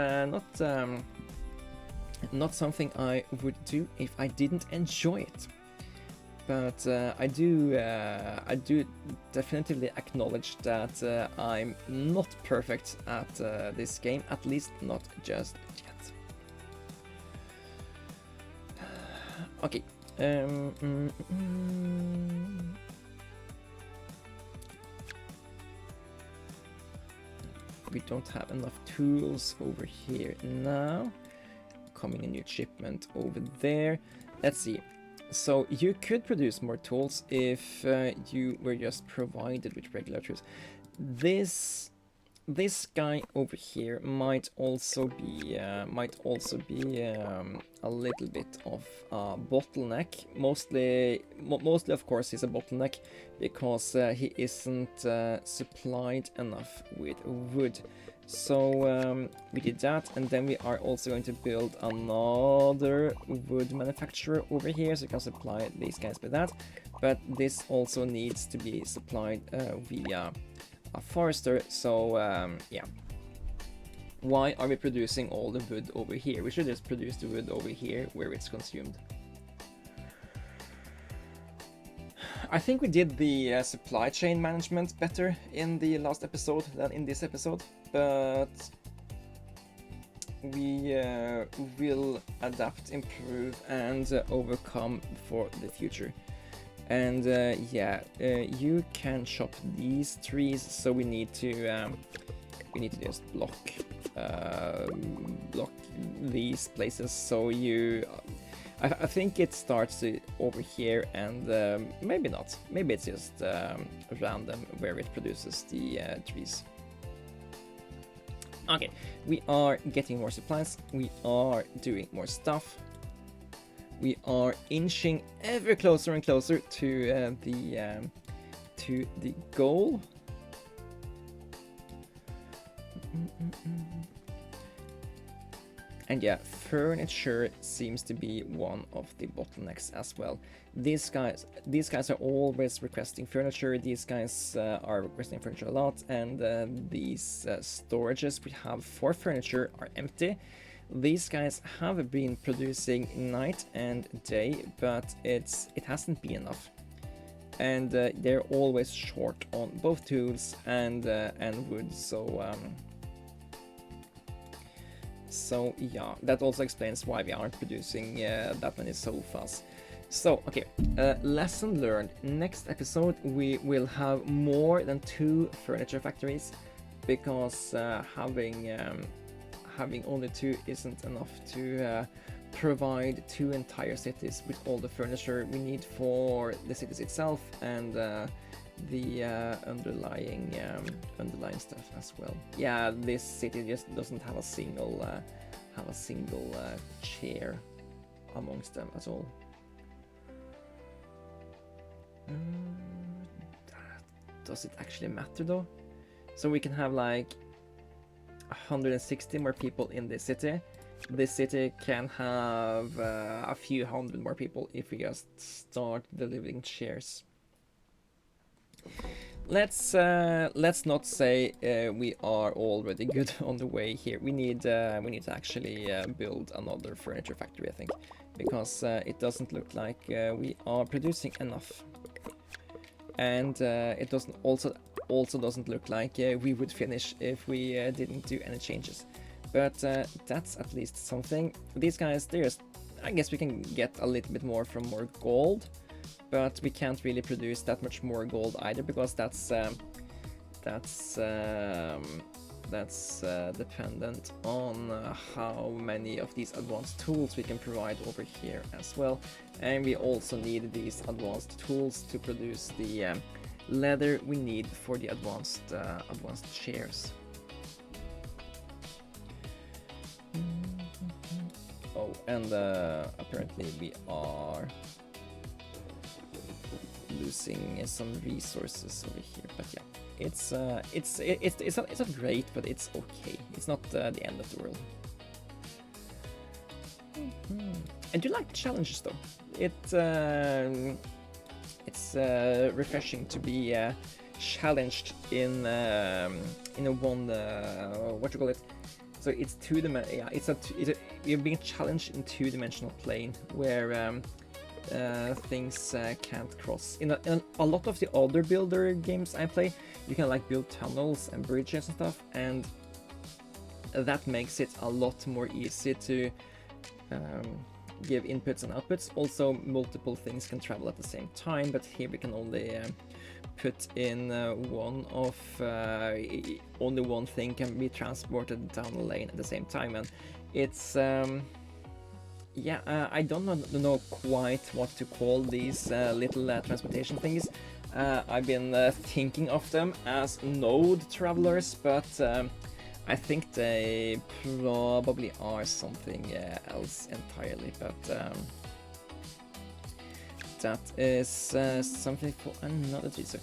not something I would do if I didn't enjoy it. But I do definitively acknowledge that I'm not perfect at this game, at least not just yet. Okay. We don't have enough tools over here now. Coming a new shipment over there. Let's see. So you could produce more tools if you were just provided with regular tools. This guy over here might also be a little bit of a bottleneck. Mostly of course he's a bottleneck because he isn't supplied enough with wood. So we did that, and then we are also going to build another wood manufacturer over here, so we can supply these guys with that. But this also needs to be supplied via a forester, so yeah. Why are we producing all the wood over here? We should just produce the wood over here where it's consumed. I think we did the supply chain management better in the last episode than in this episode, but we will adapt, improve, and overcome for the future. And yeah, you can chop these trees, so we need to just block these places. So you, I think it starts over here, and maybe not. Maybe it's just random where it produces the trees. Okay, we are getting more supplies. We are doing more stuff. We are inching ever closer and closer to to the goal. And yeah, furniture seems to be one of the bottlenecks as well. These guys are always requesting furniture. These guys are requesting furniture a lot, and these storages we have for furniture are empty. These guys have been producing night and day, but it hasn't been enough. And they're always short on both tools and wood, so yeah, that also explains why we aren't producing that many sofas. So, okay, lesson learned. Next episode we will have more than 2 furniture factories, because having only 2 isn't enough to provide 2 entire cities with all the furniture we need for the cities itself and the underlying stuff as well. Yeah, this city just doesn't have a single chair amongst them at all. Does it actually matter though? So we can have like 160 more people in this city. This city can have a few hundred more people if we just start delivering chairs. Let's not say we are already good on the way here. We need to actually build another furniture factory, I think, because it doesn't look like we are producing enough, and it also doesn't look like we would finish if we didn't do any changes. But that's at least something. These guys, I guess we can get a little bit more from more gold. But we can't really produce that much more gold either, because that's dependent on how many of these advanced tools we can provide over here as well. And we also need these advanced tools to produce the leather we need for the advanced chairs. Oh, and apparently we are losing some resources over here, but yeah, it's not great, but it's okay. It's not the end of the world. I do like the challenges though. It's refreshing to be challenged in a one what you call it. So it's you're being challenged in 2-dimensional plane where things can't cross. In a lot of the other builder games I play, you can like build tunnels and bridges and stuff, and that makes it a lot more easy to give inputs and outputs. Also, multiple things can travel at the same time, but here we can only put in only one thing can be transported down the lane at the same time, and it's yeah, I don't know quite what to call these little transportation things. I've been thinking of them as node travelers, but I think they probably are something else entirely. But that is something for another day. So,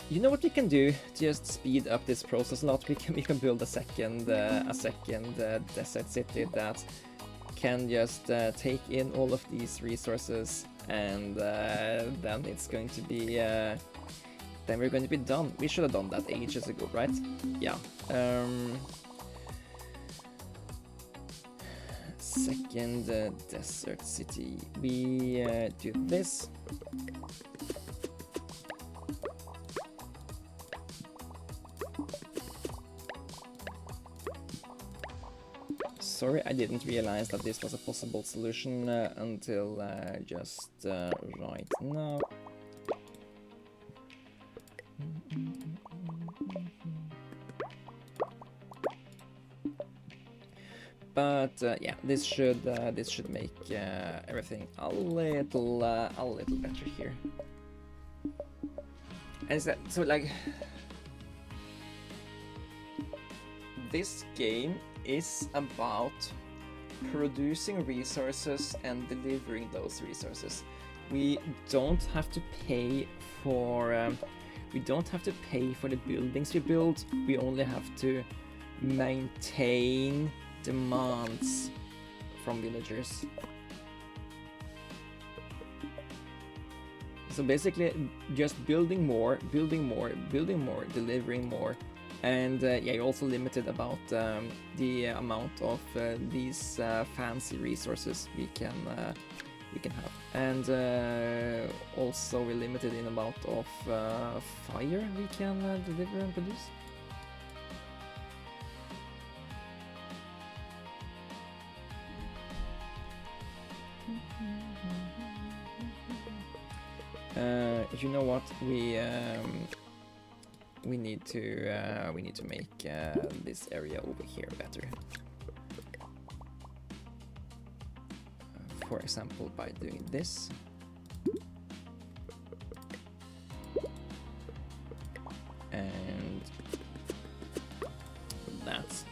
you know what we can do to just speed up this process a lot? We can build a second desert city that can just take in all of these resources, and then it's going to be then we're going to be done. We should have done that ages ago, right? Yeah. Second desert city. We do this. Sorry, I didn't realize that this was a possible solution until just right now. But yeah, this should make everything a little better here. And so like this game is about producing resources and delivering those resources. we don't have to pay for the buildings we build. We only have to maintain demands from villagers. So basically, just building more, delivering more, and yeah, you're also limited about the amount of these fancy resources we can have, and also we're limited in amount of fire we can deliver and produce. You know what? We need to make this area over here better. For example, by doing this. And that's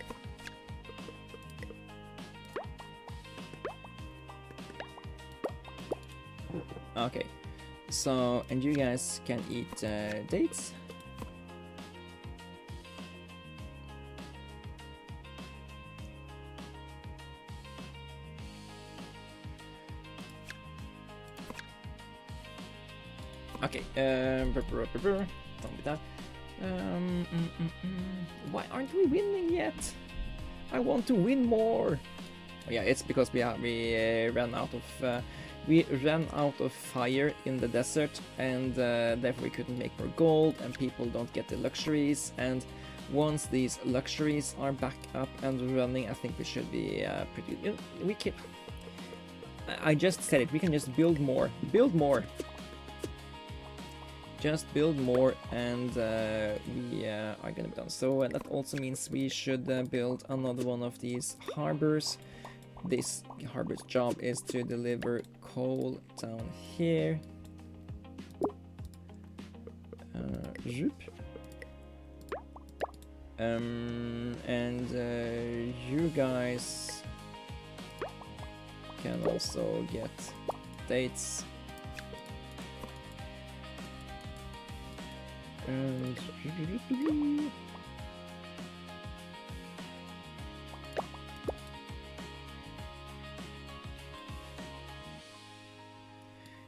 okay. So, and you guys can eat dates. Okay, done with that. Why aren't we winning yet? I want to win more. Oh, yeah, it's because we ran out of fire in the desert, and therefore we couldn't make more gold, and people don't get the luxuries. And once these luxuries are back up and running, I think we should be pretty. We can. I just said it. We can just build more. Just build more, and we are gonna be done. So that also means we should build another one of these harbors. This harbor's job is to deliver coal down here. And you guys can also get dates. And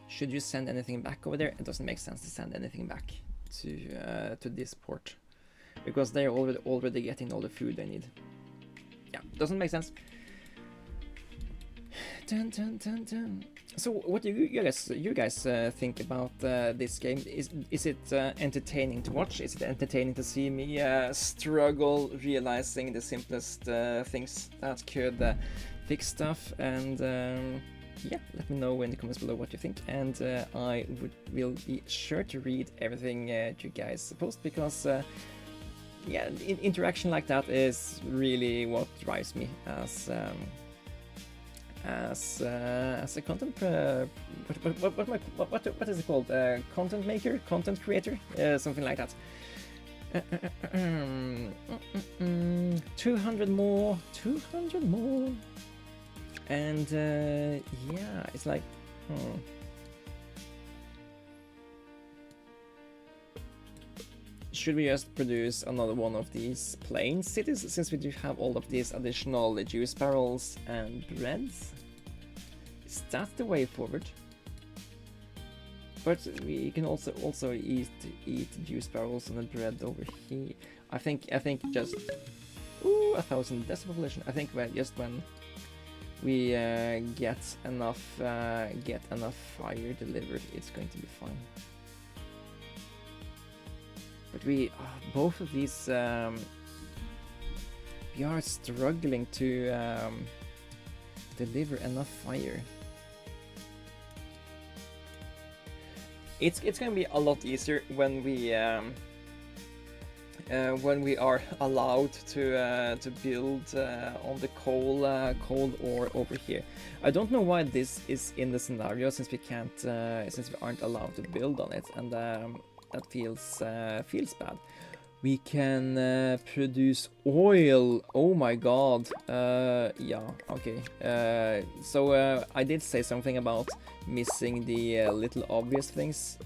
should you send anything back over there? It doesn't make sense to send anything back to this port, because they're already getting all the food they need. Yeah, doesn't make sense. Dun, dun, dun, dun. So, what do you guys think about this game? Is it entertaining to watch? Is it entertaining to see me struggle realizing the simplest things that could fix stuff? And yeah, let me know in the comments below what you think, and I will be sure to read everything you guys post, because yeah, interaction like that is really what drives me as a content what is it called, content maker, content creator, something like that. 200 more, and yeah, it's like should we just produce another one of these plain cities, since we do have all of these additional juice barrels and breads? Is that the way forward? But we can also eat juice barrels and the bread over here. I think just 1,000 death population. I think just when we get enough fire delivered, it's going to be fine. But we both of these we are struggling to deliver enough fire. It's going to be a lot easier when we are allowed to build on the coal ore over here. I don't know why this is in the scenario, since we aren't allowed to build on it, and that feels bad. We can produce oil. Oh my god. Yeah, okay. So I did say something about missing the little obvious things.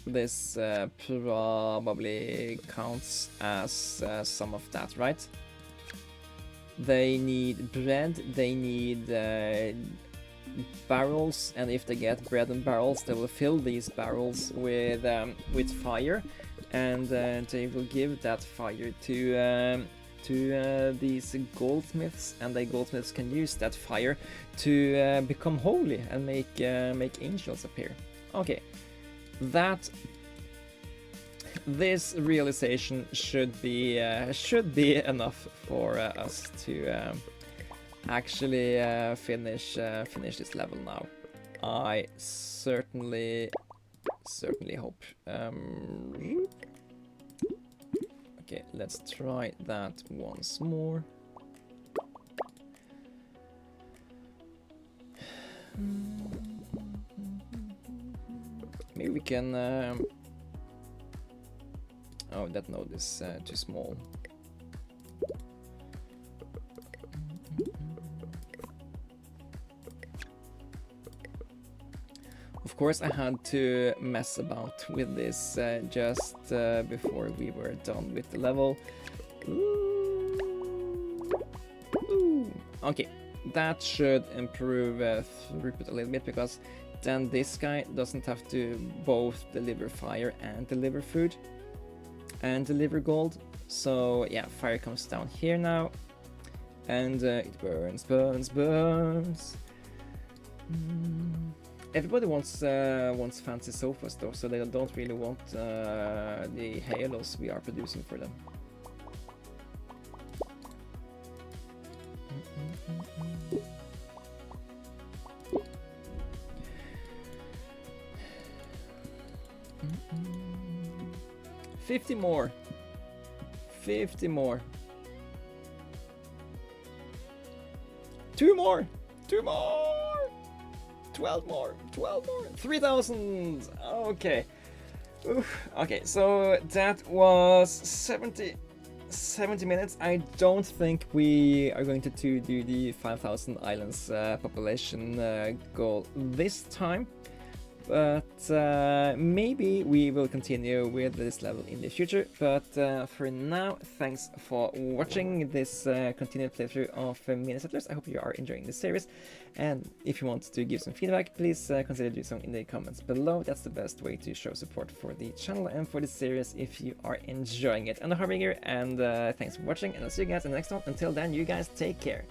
This probably counts as some of that, right? They need bread, they need barrels, and if they get bread and barrels, they will fill these barrels with fire, and they will give that fire to these goldsmiths, and the goldsmiths can use that fire to become holy and make angels appear. Okay, this realization should be enough for us to actually finish this level now. I certainly hope. Okay, let's try that once more. Maybe we can. Oh, that node is too small. Of course, I had to mess about with this just before we were done with the level. Ooh. Okay, that should improve throughput a little bit, because then this guy doesn't have to both deliver fire and deliver food and deliver gold. So yeah, fire comes down here now, and it burns. Everybody wants fancy sofas though, so they don't really want the halos we are producing for them. $50 more. 50 more. 2 more. 2 more. 12 more. 12 more. 3,000. Okay. Oof. Okay, so that was 70 minutes. I don't think we are going to do the 5,000 islands population goal this time. But maybe we will continue with this level in the future. But for now, thanks for watching this continued playthrough of Mini Settlers. I hope you are enjoying this series. And if you want to give some feedback, please consider doing so in the comments below. That's the best way to show support for the channel and for the series if you are enjoying it. I'm the Harbinger, and thanks for watching, and I'll see you guys in the next one. Until then, you guys take care.